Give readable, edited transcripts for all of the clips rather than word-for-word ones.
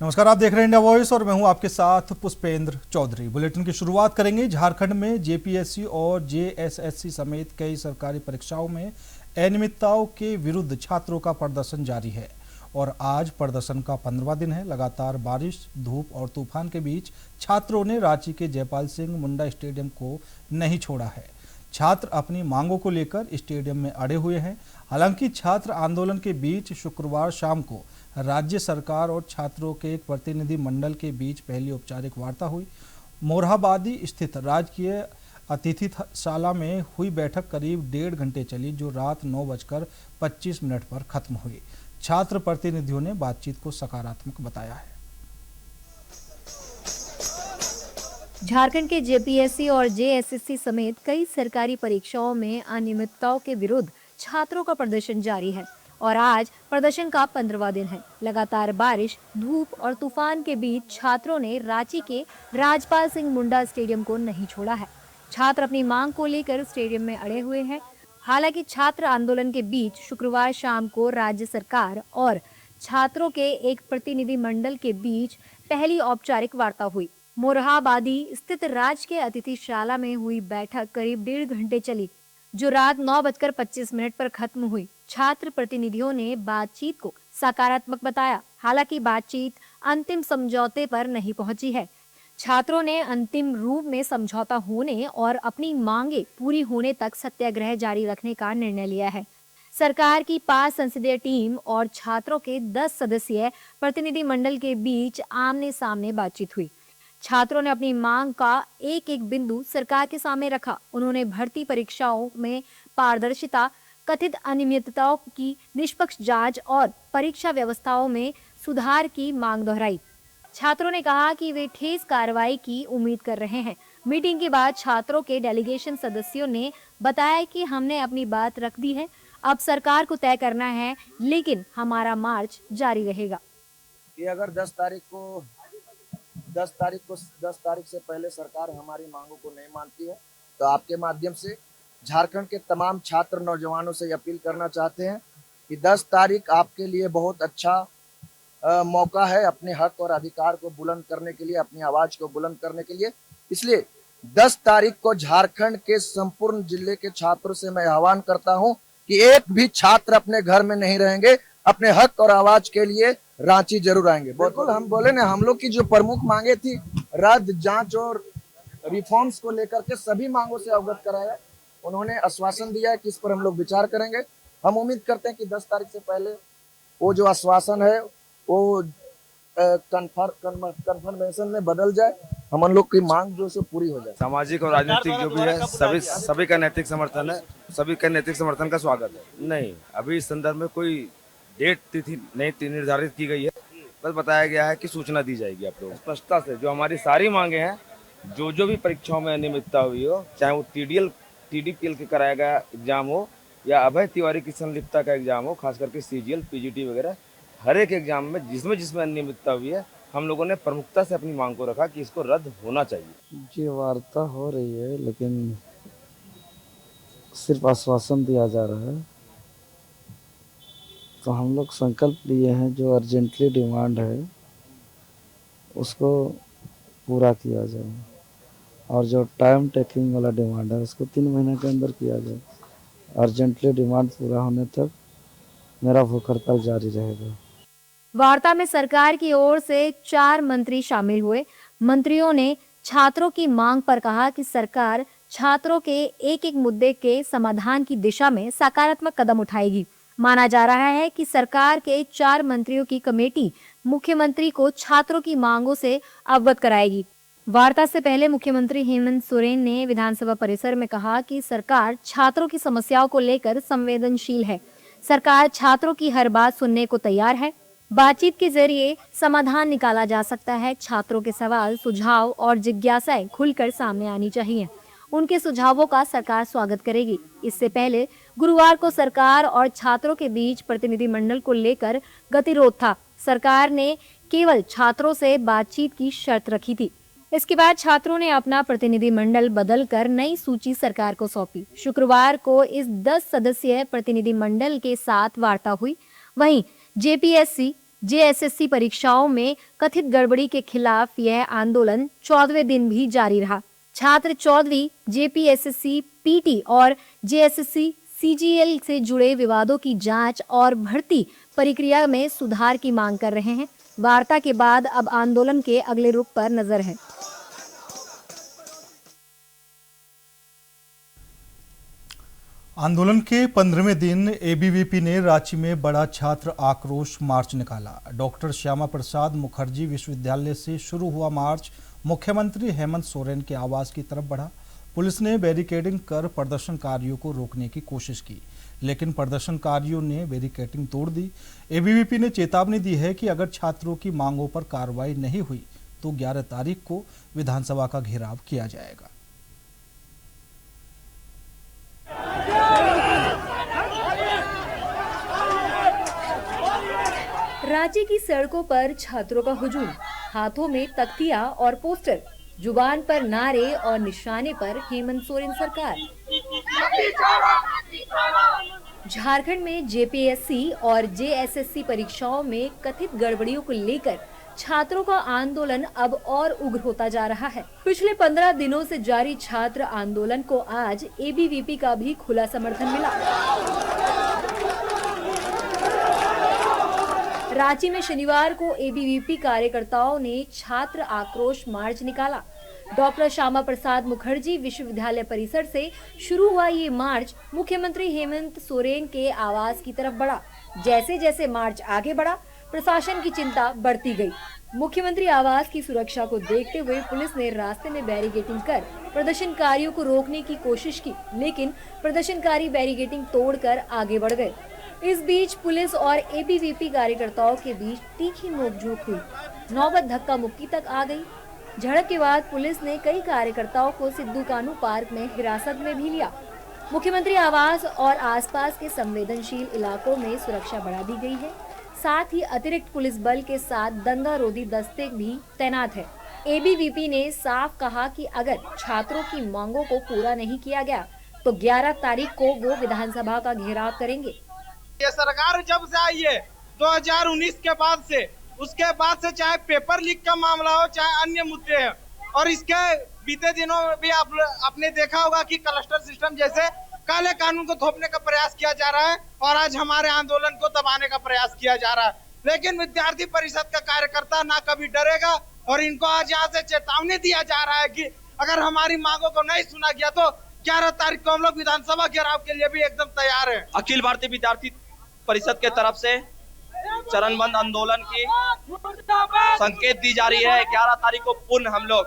नमस्कार, आप देख रहे हैं इंडिया वॉइस और मैं हूं आपके साथ पुष्पेंद्र चौधरी। बुलेटिन की शुरुआत करेंगे। झारखंड में जेपीएससी और जेएसएससी समेत कई सरकारी परीक्षाओं में अनियमितताओं के विरुद्ध छात्रों का प्रदर्शन जारी है और आज प्रदर्शन का 15वां दिन है। लगातार बारिश, धूप और तूफान के बीच छात्रों ने रांची के जयपाल सिंह मुंडा स्टेडियम को नहीं छोड़ा है। छात्र अपनी मांगों को लेकर स्टेडियम में अड़े हुए हैं। हालांकि छात्र आंदोलन के बीच शुक्रवार शाम को राज्य सरकार और छात्रों के एक प्रतिनिधि मंडल के बीच पहली औपचारिक वार्ता हुई। मोरहाबादी स्थित राजकीय अतिथिशाला में हुई बैठक करीब 1.5 घंटे चली, जो रात 9:25 पर खत्म हुई। छात्र प्रतिनिधियों ने बातचीत को सकारात्मक बताया है। झारखंड के जेपीएससी और जेएसएससी समेत कई सरकारी परीक्षाओं में अनियमितताओं के विरुद्ध छात्रों का प्रदर्शन जारी है और आज प्रदर्शन का 15वां दिन है। लगातार बारिश, धूप और तूफान के बीच छात्रों ने रांची के राजपाल सिंह मुंडा स्टेडियम को नहीं छोड़ा है। छात्र अपनी मांग को लेकर स्टेडियम में अड़े हुए हैं। हालांकि छात्र आंदोलन के बीच शुक्रवार शाम को राज्य सरकार और छात्रों के एक प्रतिनिधि मंडल के बीच पहली औपचारिक वार्ता हुई। मोरहाबादी स्थित राजकीय अतिथिशाला में हुई बैठक करीब 1.5 घंटे चली, जो रात 9:25 पर खत्म हुई। छात्र प्रतिनिधियों ने बातचीत को सकारात्मक बताया। हालांकि बातचीत अंतिम समझौते पर नहीं पहुंची है। छात्रों ने अंतिम रूप में समझौता होने और अपनी मांगे पूरी होने तक सत्याग्रह जारी रखने का निर्णय लिया है। सरकार की 5 संसदीय टीम और छात्रों के 10 सदस्यीय प्रतिनिधि मंडल के बीच आमने सामने बातचीत हुई। छात्रों ने अपनी मांग का एक एक बिंदु सरकार के सामने रखा। उन्होंने भर्ती परीक्षाओं में पारदर्शिता, कथित अनियमितताओं की निष्पक्ष जांच और परीक्षा व्यवस्थाओं में सुधार की मांग दोहराई। छात्रों ने कहा कि वे ठोस कार्रवाई की उम्मीद कर रहे हैं। मीटिंग के बाद छात्रों के डेलीगेशन सदस्यों ने बताया कि हमने अपनी बात रख दी है, अब सरकार को तय करना है, लेकिन हमारा मार्च जारी रहेगा। कि अगर 10 तारीख से पहले सरकार हमारी मांगों को नहीं मानती है तो आपके माध्यम से झारखंड के तमाम छात्र नौजवानों से अपील करना चाहते हैं कि 10 तारीख आपके लिए बहुत अच्छा मौका है अपने हक और अधिकार को बुलंद करने के लिए, अपनी आवाज को बुलंद करने के लिए। इसलिए 10 तारीख को झारखंड के संपूर्ण जिले के छात्रों से मैं आह्वान करता हूं कि एक भी छात्र अपने घर में नहीं रहेंगे, अपने हक और आवाज के लिए रांची जरूर आएंगे। बिल्कुल, हम बोले ना, हम लोग की जो प्रमुख मांगे थी रद्द, जांच और रिफॉर्म्स को लेकर के सभी मांगों से अवगत कराया। उन्होंने आश्वासन दिया है कि इस पर हम लोग विचार करेंगे। हम उम्मीद करते हैं कि 10 तारीख से पहले वो जो आश्वासन है वो कन्फर्मेशन में बदल जाए, हम लोग की मांग जो से पूरी हो जाए। सामाजिक और राजनीतिक जो भी है सभी का नैतिक समर्थन है, सभी का नैतिक समर्थन का स्वागत है। नहीं, अभी इस संदर्भ में कोई डेट तिथि नहीं निर्धारित की गई है, बस बताया गया है कि सूचना दी जाएगी आप लोग स्पष्टता से। जो हमारी सारी मांगे हैं, जो भी परीक्षाओं में अनियमितता हुई हो, चाहे वो TDPL के कराया गया एग्जाम हो या अभय तिवारी की संलिप्तता का एग्जाम हो, खास करके CGL, PGT वगैरह, हर एक एग्जाम में जिसमें अनियमितता हुई है, हम लोगों ने प्रमुखता से अपनी मांग को रखा कि इसको रद्द होना चाहिए। जी, वार्ता हो रही है लेकिन सिर्फ आश्वासन दिया जा रहा है। तो हम लोग संकल्प लिए हैं, जो अर्जेंटली डिमांड है उसको पूरा किया जाए और जो टाइम टेकिंग वाला डिमांड है उसको 3 महीने के अंदर किया जाए। अर्जेंटली डिमांड पूरा होने तक मेरा भूख हड़ताल जारी रहेगा। वार्ता में सरकार की ओर से 4 मंत्री शामिल हुए। मंत्रियों ने छात्रों की मांग पर कहा कि सरकार छात्रों के एक एक मुद्दे के समाधान की दिशा में सकारात्मक कदम उठाएगी। माना जा रहा है कि सरकार के 4 मंत्रियों की कमेटी मुख्यमंत्री को छात्रों की मांगों से अवगत कराएगी। वार्ता से पहले मुख्यमंत्री हेमंत सोरेन ने विधानसभा परिसर में कहा कि सरकार छात्रों की समस्याओं को लेकर संवेदनशील है। सरकार छात्रों की हर बात सुनने को तैयार है। बातचीत के जरिए समाधान निकाला जा सकता है। छात्रों के सवाल, सुझाव और जिज्ञासाएं खुलकर सामने आनी चाहिए। उनके सुझावों का सरकार स्वागत करेगी। इससे पहले गुरुवार को सरकार और छात्रों के बीच प्रतिनिधिमंडल को लेकर गतिरोध था। सरकार ने केवल छात्रों से बातचीत की शर्त रखी थी। इसके बाद छात्रों ने अपना प्रतिनिधिमंडल बदलकर नई सूची सरकार को सौंपी। शुक्रवार को इस 10 सदस्यीय प्रतिनिधिमंडल के साथ वार्ता हुई। वहीं जेपीएससी, जेएसएससी परीक्षाओं में कथित गड़बड़ी के खिलाफ यह आंदोलन 14वें दिन भी जारी रहा। छात्र 14वीं जेपीएसएससी, पीटी और जेएसएससी सीजीएल से जुड़े विवादों की जांच और भर्ती प्रक्रिया में सुधार की मांग कर रहे हैं। वार्ता के बाद अब आंदोलन के अगले रुख पर नजर है। आंदोलन के 15वें दिन एबीवीपी ने रांची में बड़ा छात्र आक्रोश मार्च निकाला। डॉक्टर श्यामा प्रसाद मुखर्जी विश्वविद्यालय से शुरू हुआ मार्च मुख्यमंत्री हेमंत सोरेन के आवास की तरफ बढ़ा। पुलिस ने बैरिकेडिंग कर प्रदर्शनकारियों को रोकने की कोशिश की, लेकिन प्रदर्शनकारियों ने बैरिकेडिंग तोड़ दी। एबीवीपी ने चेतावनी दी है कि अगर छात्रों की मांगों पर कार्रवाई नहीं हुई तो 11 तारीख को विधानसभा का घेराव किया जाएगा। रांची की सड़कों पर छात्रों का हुजूम, हाथों में तख्तियां और पोस्टर, जुबान पर नारे और निशाने पर हेमंत सोरेन सरकार। झारखंड में जेपीएससी और जेएसएससी परीक्षाओं में कथित गड़बड़ियों को लेकर छात्रों का आंदोलन अब और उग्र होता जा रहा है। पिछले 15 दिनों से जारी छात्र आंदोलन को आज एबीवीपी का भी खुला समर्थन मिला। रांची में शनिवार को एबीवीपी कार्यकर्ताओं ने छात्र आक्रोश मार्च निकाला। डॉक्टर श्यामा प्रसाद मुखर्जी विश्वविद्यालय परिसर से शुरू हुआ ये मार्च मुख्यमंत्री हेमंत सोरेन के आवास की तरफ बढ़ा। जैसे जैसे मार्च आगे बढ़ा, प्रशासन की चिंता बढ़ती गई। मुख्यमंत्री आवास की सुरक्षा को देखते हुए पुलिस ने रास्ते में बैरिकेडिंग कर प्रदर्शनकारियों को रोकने की कोशिश की, लेकिन प्रदर्शनकारी बैरिकेडिंग तोड़कर आगे बढ़ गए। इस बीच पुलिस और एबीवीपी कार्यकर्ताओं के बीच तीखी नोकझोंक हुई। नौबत धक्का मुक्की तक आ गई। झड़प के बाद पुलिस ने कई कार्यकर्ताओं को सिद्धू कानू पार्क में हिरासत में भी लिया। मुख्यमंत्री आवास और आसपास के संवेदनशील इलाकों में सुरक्षा बढ़ा दी गई है। साथ ही अतिरिक्त पुलिस बल के साथ दंगा रोधी दस्ते भी तैनात है। एबीवीपी ने साफ कहा कि अगर छात्रों की मांगों को पूरा नहीं किया गया तो 11 तारीख को वो विधानसभा का घेराव करेंगे। ये सरकार जब से आई है 2019 के बाद से, उसके बाद से चाहे पेपर लीक का मामला हो चाहे अन्य मुद्दे हैं, और इसके बीते दिनों में भी आपने देखा होगा कि क्लस्टर सिस्टम जैसे काले कानून को थोपने का प्रयास किया जा रहा है और आज हमारे आंदोलन को दबाने का प्रयास किया जा रहा है। लेकिन विद्यार्थी परिषद का कार्यकर्ता ना कभी डरेगा और इनको आज यहाँ से चेतावनी दिया जा रहा है कि अगर हमारी मांगों को नहीं सुना गया तो 11 तारीख को हम लोग विधानसभा घेराव के लिए भी एकदम तैयार है। अखिल भारतीय विद्यार्थी परिषद के तरफ से चरणबद्ध आंदोलन की संकेत दी जा रही है। 11 तारीख को पुनः हम लोग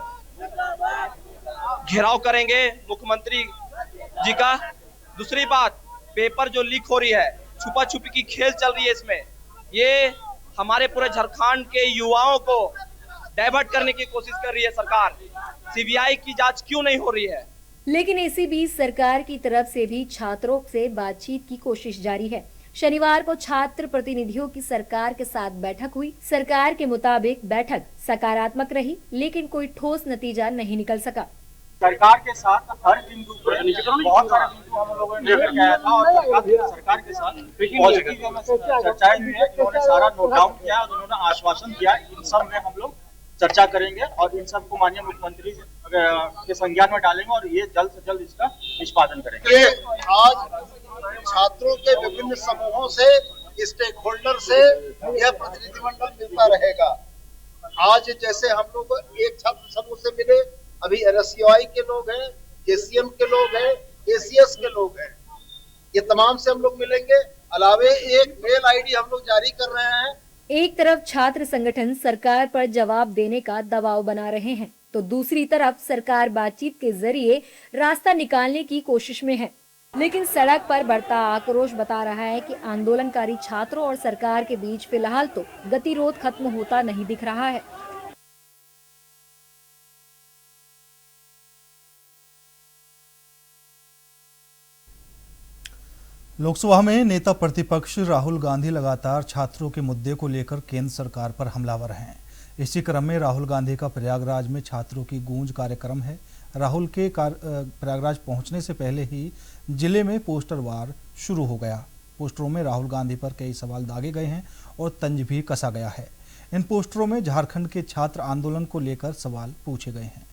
घेराव करेंगे मुख्यमंत्री जी का। दूसरी बात, पेपर जो लीक हो रही है, छुपा छुपी की खेल चल रही है, इसमें ये हमारे पूरे झारखंड के युवाओं को डाइवर्ट करने की कोशिश कर रही है सरकार। सीबीआई की जांच क्यों नहीं हो रही है? लेकिन इसी बीच सरकार की तरफ से भी छात्रों से बातचीत की कोशिश जारी है। शनिवार को छात्र प्रतिनिधियों की सरकार के साथ बैठक हुई। सरकार के मुताबिक बैठक सकारात्मक रही, लेकिन कोई ठोस नतीजा नहीं निकल सका। सरकार के साथ हर बिंदु पर बहुत सारे बिंदु हम लोगों ने लेकर के आया था और सरकार के साथ पॉजिटिव में चर्चाएं हुई है। उन्होंने सारा नोट डाउन किया और उन्होंने आश्वासन दिया। इन सब में हम लोग चर्चा करेंगे और इन सब को माननीय मुख्यमंत्री के संज्ञान में डालेंगे और ये जल्द से जल्द इसका निष्पादन करेंगे। आज छात्रों के विभिन्न समूहों से, स्टेक होल्डर से यह प्रतिनिधिमंडल मिलता रहेगा। आज जैसे हम लोग एक छात्र समूह से मिले, अभी RSUI के लोग हैं, JCM के लोग हैं, ACS के लोग हैं, ये तमाम से हम लोग मिलेंगे। अलावे एक मेल आईडी हम लोग जारी कर रहे हैं। एक तरफ छात्र संगठन सरकार पर जवाब देने का दबाव बना रहे हैं, तो दूसरी तरफ सरकार बातचीत के जरिए रास्ता निकालने की कोशिश में है। लेकिन सड़क पर बढ़ता आक्रोश बता रहा है कि आंदोलनकारी छात्रों और सरकार के बीच फिलहाल तो गतिरोध खत्म होता नहीं दिख रहा है। लोकसभा में नेता प्रतिपक्ष राहुल गांधी लगातार छात्रों के मुद्दे को लेकर केंद्र सरकार पर हमलावर हैं। इसी क्रम में राहुल गांधी का प्रयागराज में छात्रों की गूंज कार्यक्रम है। राहुल के प्रयागराज पहुंचने से पहले ही जिले में पोस्टर वार शुरू हो गया। पोस्टरों में राहुल गांधी पर कई सवाल दागे गए हैं और तंज भी कसा गया है। इन पोस्टरों में झारखंड के छात्र आंदोलन को लेकर सवाल पूछे गए हैं।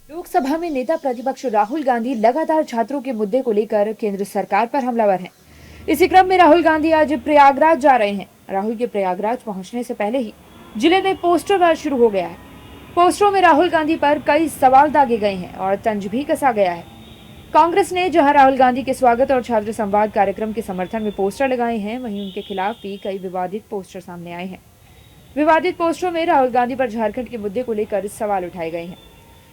लोकसभा में नेता प्रतिपक्ष राहुल गांधी लगातार छात्रों के मुद्दे को लेकर केंद्र सरकार पर हमलावर हैं। इसी क्रम में राहुल गांधी आज प्रयागराज जा रहे हैं। राहुल के प्रयागराज पहुंचने से पहले ही जिले में पोस्टर राज शुरू हो गया है। पोस्टरों में राहुल गांधी पर कई सवाल दागे गए हैं और तंज भी कसा गया है। कांग्रेस ने जहां राहुल गांधी के स्वागत और छात्र संवाद कार्यक्रम के समर्थन में पोस्टर लगाए हैं, वहीं उनके खिलाफ भी कई विवादित पोस्टर सामने आए हैं। विवादित पोस्टरों में राहुल गांधी पर झारखंड के मुद्दे को लेकर सवाल उठाए गए हैं।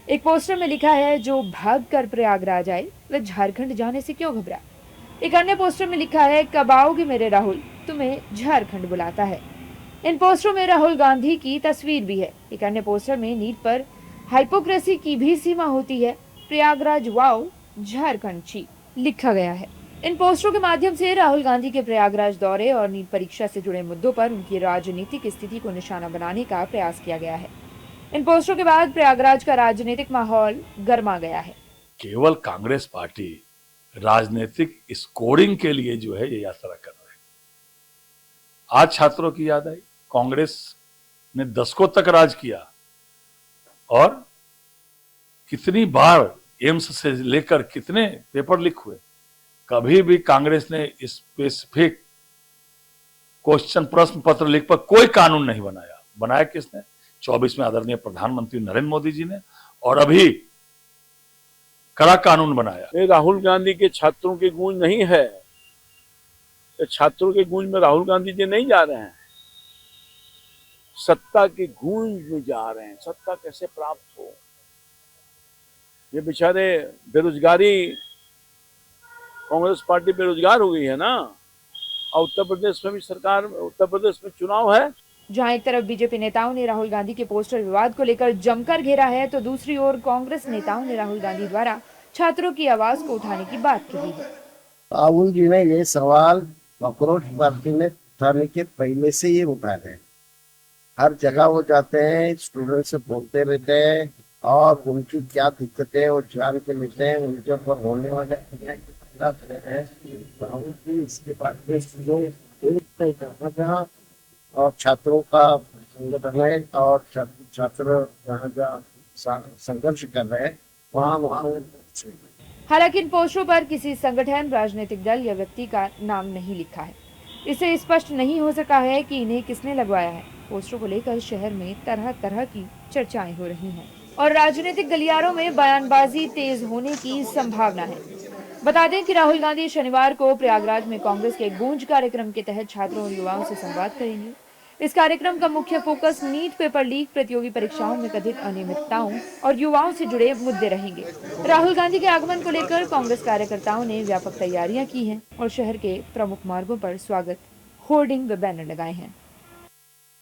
एक पोस्टर में लिखा है, जो भागकर प्रयागराज आए वह झारखंड जाने से क्यों घबरा। एक अन्य पोस्टर में लिखा है, कब आओगे मेरे राहुल, तुम्हें झारखंड बुलाता है। इन पोस्टरों में राहुल गांधी की तस्वीर भी है। एक अन्य पोस्टर में नीट पर हाइपोक्रेसी की भी सीमा होती है, प्रयागराज वाओ झारखंड छी लिखा गया है। इन पोस्टरों के माध्यम से राहुल गांधी के प्रयागराज दौरे और नीट परीक्षा से जुड़े मुद्दों पर उनकी राजनीतिक स्थिति को निशाना बनाने का प्रयास किया गया है। इन पोस्टरों के बाद प्रयागराज का राजनीतिक माहौल गर्मा गया है। केवल कांग्रेस पार्टी राजनीतिक स्कोरिंग के लिए जो है ये यात्रा कर रहे हैं। आज छात्रों की याद आई, कांग्रेस ने दशकों तक राज किया और कितनी बार एम्स से लेकर कितने पेपर लीक हुए। कभी भी कांग्रेस ने स्पेसिफिक क्वेश्चन प्रश्न पत्र लीक पर कोई कानून नहीं बनाया। बनाया किसने? 24 में आदरणीय प्रधानमंत्री नरेंद्र मोदी जी ने, और अभी कड़ा कानून बनाया। राहुल गांधी के छात्रों की गूंज नहीं है, तो छात्रों के गूंज में राहुल गांधी जी नहीं जा रहे हैं, सत्ता की गूंज में जा रहे हैं। सत्ता कैसे प्राप्त हो, ये बेचारे बेरोजगारी, कांग्रेस पार्टी बेरोजगार हो गई है ना। और उत्तर प्रदेश में भी सरकार, उत्तर प्रदेश में चुनाव है। जहां एक तरफ बीजेपी नेताओं ने राहुल गांधी के पोस्टर विवाद को लेकर जमकर घेरा है, तो दूसरी ओर कांग्रेस नेताओं ने राहुल गांधी द्वारा छात्रों की आवाज को उठाने की बात कही है। राहुल जी ने ये सवाल कॉकरोच पार्टी में उठाने के पहले से ये उठा रहे हैं। हर जगह वो जाते हैं, स्टूडेंट से बोलते रहते हैं और उनकी क्या दिक्कतें वो जान के लेते हैं, उनके ऊपर होने वाले इसके बाद और छात्रों का संगठन है और छात्र जहाँ संघर्ष कर रहे हैं वहाँ। हालांकि इन पोस्टरों पर किसी संगठन, राजनीतिक दल या व्यक्ति का नाम नहीं लिखा है। इससे स्पष्ट नहीं हो सका है कि इन्हें किसने लगवाया है। पोस्टरों को लेकर शहर में तरह तरह की चर्चाएं हो रही हैं और राजनीतिक गलियारों में बयानबाजी तेज होने की संभावना है। बता दें कि राहुल गांधी शनिवार को प्रयागराज में कांग्रेस के गूंज कार्यक्रम के तहत छात्रों और युवाओं से संवाद करेंगे। इस कार्यक्रम का मुख्य फोकस नीट पेपर लीक, प्रतियोगी परीक्षाओं में कथित अनियमितताओं और युवाओं से जुड़े मुद्दे रहेंगे। राहुल गांधी के आगमन को लेकर कांग्रेस कार्यकर्ताओं ने व्यापक तैयारियां की हैं और शहर के प्रमुख मार्गों पर स्वागत होर्डिंग व बैनर लगाए हैं।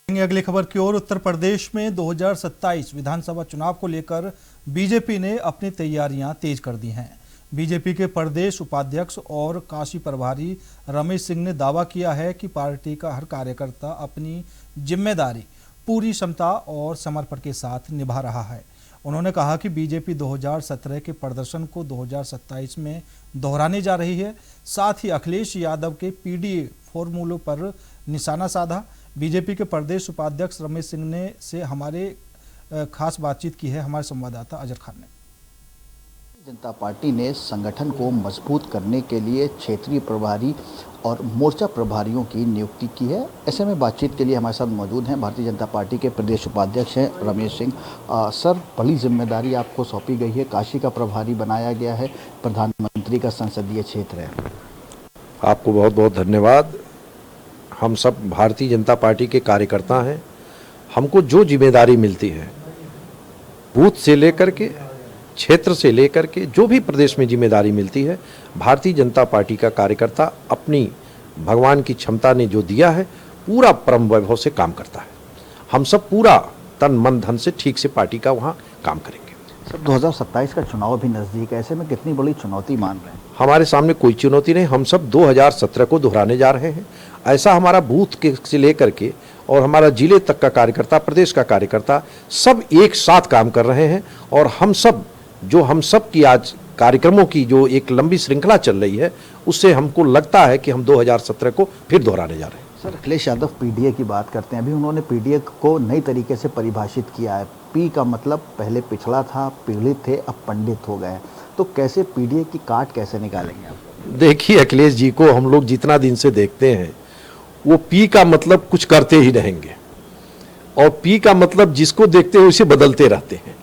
अगली खबर की ओर, उत्तर प्रदेश में 2027 विधानसभा चुनाव को लेकर बीजेपी ने अपनी तैयारियां तेज कर दी हैं। बीजेपी के प्रदेश उपाध्यक्ष और काशी प्रभारी रमेश सिंह ने दावा किया है कि पार्टी का हर कार्यकर्ता अपनी जिम्मेदारी पूरी क्षमता और समर्पण के साथ निभा रहा है। उन्होंने कहा कि बीजेपी 2017 के प्रदर्शन को 2027 में दोहराने जा रही है। साथ ही अखिलेश यादव के पीडीए फॉर्मूलों पर निशाना साधा। बीजेपी के प्रदेश उपाध्यक्ष रमेश सिंह ने से हमारे खास बातचीत की है हमारे संवाददाता अजर खान ने। जनता पार्टी ने संगठन को मजबूत करने के लिए क्षेत्रीय प्रभारी और मोर्चा प्रभारियों की नियुक्ति की है। ऐसे में बातचीत के लिए हमारे साथ मौजूद हैं भारतीय जनता पार्टी के प्रदेश उपाध्यक्ष हैं रमेश सिंह। सर, बड़ी जिम्मेदारी आपको सौंपी गई है, काशी का प्रभारी बनाया गया है, प्रधानमंत्री का संसदीय क्षेत्र है। आपको बहुत बहुत धन्यवाद। हम सब भारतीय जनता पार्टी के कार्यकर्ता हैं। हमको जो जिम्मेदारी मिलती है बूथ से लेकर के क्षेत्र से लेकर के जो भी प्रदेश में जिम्मेदारी मिलती है, भारतीय जनता पार्टी का कार्यकर्ता अपनी भगवान की क्षमता ने जो दिया है पूरा परम वैभव से काम करता है। हम सब पूरा तन मन धन से ठीक से पार्टी का वहाँ काम करेंगे। सर, 2027 का चुनाव भी नजदीक है, ऐसे में कितनी बड़ी चुनौती मान रहे हैं? हमारे सामने कोई चुनौती नहीं। हम सब 2017 को दोहराने जा रहे हैं। ऐसा हमारा बूथ के से लेकर के और हमारा जिले तक का कार्यकर्ता, प्रदेश का कार्यकर्ता सब एक साथ काम कर रहे हैं और हम सब जो हम सब की आज कार्यक्रमों की जो एक लंबी श्रृंखला चल रही है, उससे हमको लगता है कि हम 2017 को फिर दोहराने जा रहे हैं। सर, अखिलेश यादव पीडीए की बात करते हैं। अभी उन्होंने पीडीए को नई तरीके से परिभाषित किया है। पी का मतलब पहले पिछड़ा था, पीड़ित थे, अब पंडित हो गए। तो कैसे पीडीए की काट कैसे निकालेंगे आप? देखिए अखिलेश जी को हम लोग जितना दिन से देखते हैं, वो पी का मतलब कुछ करते ही रहेंगे और पी का मतलब जिसको देखते हैं उसे बदलते रहते हैं,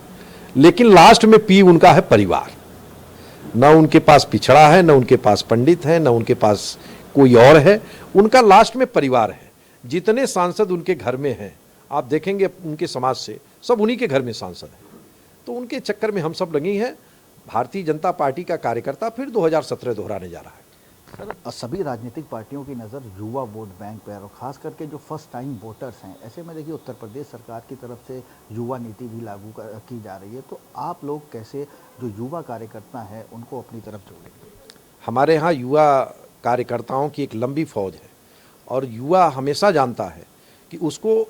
लेकिन लास्ट में पी उनका है परिवार। न उनके पास पिछड़ा है, न उनके पास पंडित है, न उनके पास कोई और है, उनका लास्ट में परिवार है। जितने सांसद उनके घर में हैं, आप देखेंगे उनके समाज से सब उन्हीं के घर में सांसद हैं। तो उनके चक्कर में हम सब लगी हैं। भारतीय जनता पार्टी का कार्यकर्ता फिर 2017 दोहराने जा रहा है। सर, सभी राजनीतिक पार्टियों की नज़र युवा वोट बैंक पर और खास करके जो फर्स्ट टाइम वोटर्स हैं, ऐसे में देखिए उत्तर प्रदेश सरकार की तरफ से युवा नीति भी लागू की जा रही है। तो आप लोग कैसे जो युवा कार्यकर्ता हैं उनको अपनी तरफ जोड़ेंगे? हमारे यहाँ युवा कार्यकर्ताओं की एक लंबी फौज है और युवा हमेशा जानता है कि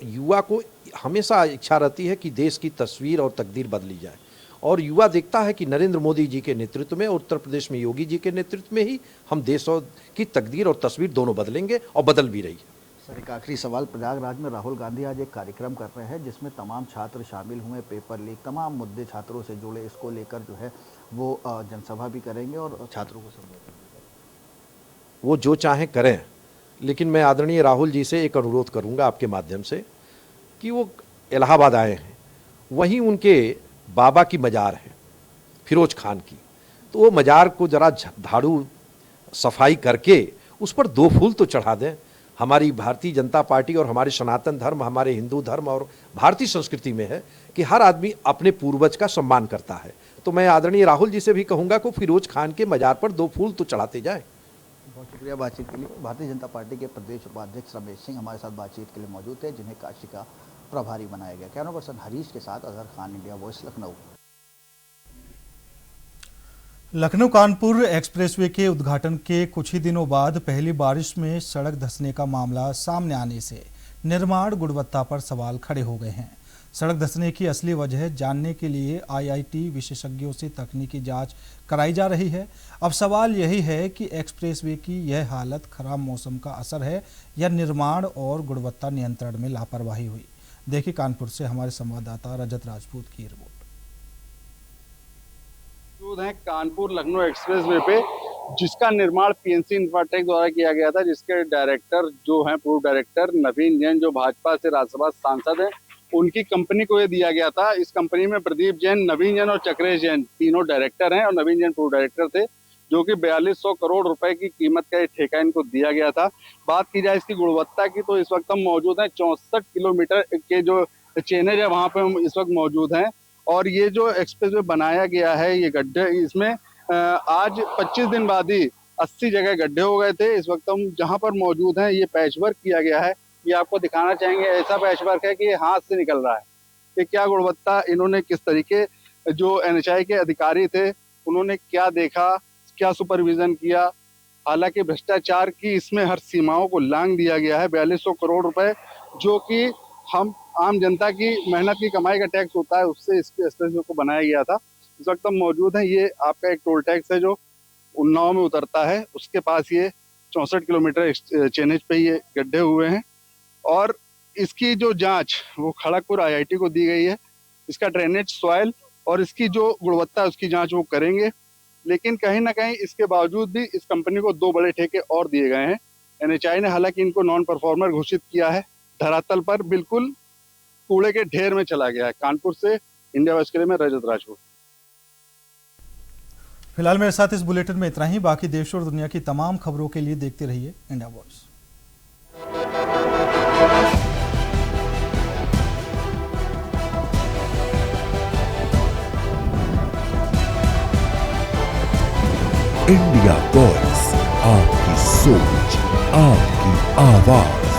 युवा को हमेशा इच्छा रहती है कि देश की तस्वीर और तकदीर बदली जाए, और युवा देखता है कि नरेंद्र मोदी जी के नेतृत्व में, उत्तर प्रदेश में योगी जी के नेतृत्व में ही हम देश की तकदीर और तस्वीर दोनों बदलेंगे और बदल भी रही है। सर, एक आखिरी सवाल। प्रयागराज में राहुल गांधी आज एक कार्यक्रम कर रहे हैं जिसमें तमाम छात्र शामिल हुए, पेपर लीक, तमाम मुद्दे छात्रों से जुड़े, इसको लेकर जो है वो जनसभा भी करेंगे और छात्रों को संबोधित करेंगे। वो जो चाहें करें, लेकिन मैं आदरणीय राहुल जी से एक अनुरोध करूंगा आपके माध्यम से कि वो इलाहाबाद आए हैं, वहीं उनके बाबा की मजार है फिरोज खान की, तो वो मजार को जरा झाड़ू सफाई करके उस पर 2 फूल तो चढ़ा दें। हमारी भारतीय जनता पार्टी और हमारे सनातन धर्म, हमारे हिंदू धर्म और भारतीय संस्कृति में है कि हर आदमी अपने पूर्वज का सम्मान करता है। तो मैं आदरणीय राहुल जी से भी कहूँगा कि फिरोज खान के मजार पर 2 फूल तो चढ़ाते जाएं। बहुत शुक्रिया बातचीत के लिए। भारतीय जनता पार्टी के प्रदेश उपाध्यक्ष रमेश सिंह हमारे साथ बातचीत के लिए मौजूद थे, जिन्हें काशी का प्रभारी बनाया गया। कैमरा पर्सन हरीश के साथ Azhar Khan, India voice, Lucknow. Lucknow Kanpur expressway के उद्घाटन के कुछ ही दिनों बाद पहली बारिश में सड़क धंसने का मामला सामने आने से निर्माण गुणवत्ता पर सवाल खड़े हो गए हैं। सड़क धंसने की असली वजह जानने के लिए आईआईटी विशेषज्ञों से तकनीकी जांच कराई जा रही है। अब सवाल यही है कि एक्सप्रेसवे की यह हालत खराब मौसम का असर है या निर्माण और गुणवत्ता नियंत्रण में लापरवाही हुई। देखिए कानपुर से हमारे संवाददाता रजत राजपूत की रिपोर्ट। है कानपुर लखनऊ एक्सप्रेसवे पे, जिसका निर्माण पीएनसी इंफ्राटेक द्वारा किया गया था, जिसके डायरेक्टर जो हैं, पूर्व डायरेक्टर नवीन जैन, जो भाजपा से राज्यसभा सांसद हैं, उनकी कंपनी को ये दिया गया था। इस कंपनी में प्रदीप जैन, नवीन जैन और चक्रेश जैन तीनों डायरेक्टर हैं और नवीन जैन पूर्व डायरेक्टर थे, जो कि 4200 करोड़ रुपए की कीमत का ये ठेका इनको दिया गया था। बात की जाए इसकी गुणवत्ता की, तो इस वक्त हम मौजूद हैं 64 किलोमीटर के जो चेनेज है वहाँ पे हम इस वक्त मौजूद हैं। और ये जो एक्सप्रेसवे बनाया गया है, ये गड्ढे, इसमें आज 25 दिन बाद ही 80 जगह गड्ढे हो गए थे। इस वक्त हम जहाँ पर मौजूद हैं, ये पैच वर्क किया गया है। ये आपको दिखाना चाहेंगे, ऐसा पैच वर्क है कि ये हाथ से निकल रहा है। कि क्या गुणवत्ता इन्होंने, किस तरीके जो एनएचआई के अधिकारी थे उन्होंने क्या देखा, क्या सुपरविजन किया। हालांकि भ्रष्टाचार की इसमें हर सीमाओं को लांघ दिया गया है। 4200 करोड़ रुपए, जो कि हम आम जनता की मेहनत की कमाई का टैक्स होता है, उससे इस एक्सप्रेसवे को बनाया गया था। इस वक्त हम मौजूद हैं, ये आपका एक टोल टैक्स है जो उन्नाव में उतरता है, उसके पास ये 64 किलोमीटर चेनेज पे ये गड्ढे हुए हैं। और इसकी जो जांच वो खड़गपुर आईआईटी को दी गई है। इसका ड्रेनेज, सॉइल और इसकी जो गुणवत्ता है उसकी जांच वो करेंगे। लेकिन कहीं ना कहीं इसके बावजूद भी इस कंपनी को 2 बड़े ठेके और दिए गए हैं। एनएचआई ने हालांकि इनको नॉन परफॉर्मर घोषित किया है। धरातल पर बिल्कुल कूड़े के ढेर में चला गया है। कानपुर से इंडिया वॉइस के लिए मैं रजत राजपूत। फिलहाल मेरे साथ इस बुलेटिन में इतना ही। बाकी देश और दुनिया की तमाम खबरों के लिए देखते रहिए इंडिया वॉइस। इंडिया वॉइस, आपकी सोच, आपकी आवाज।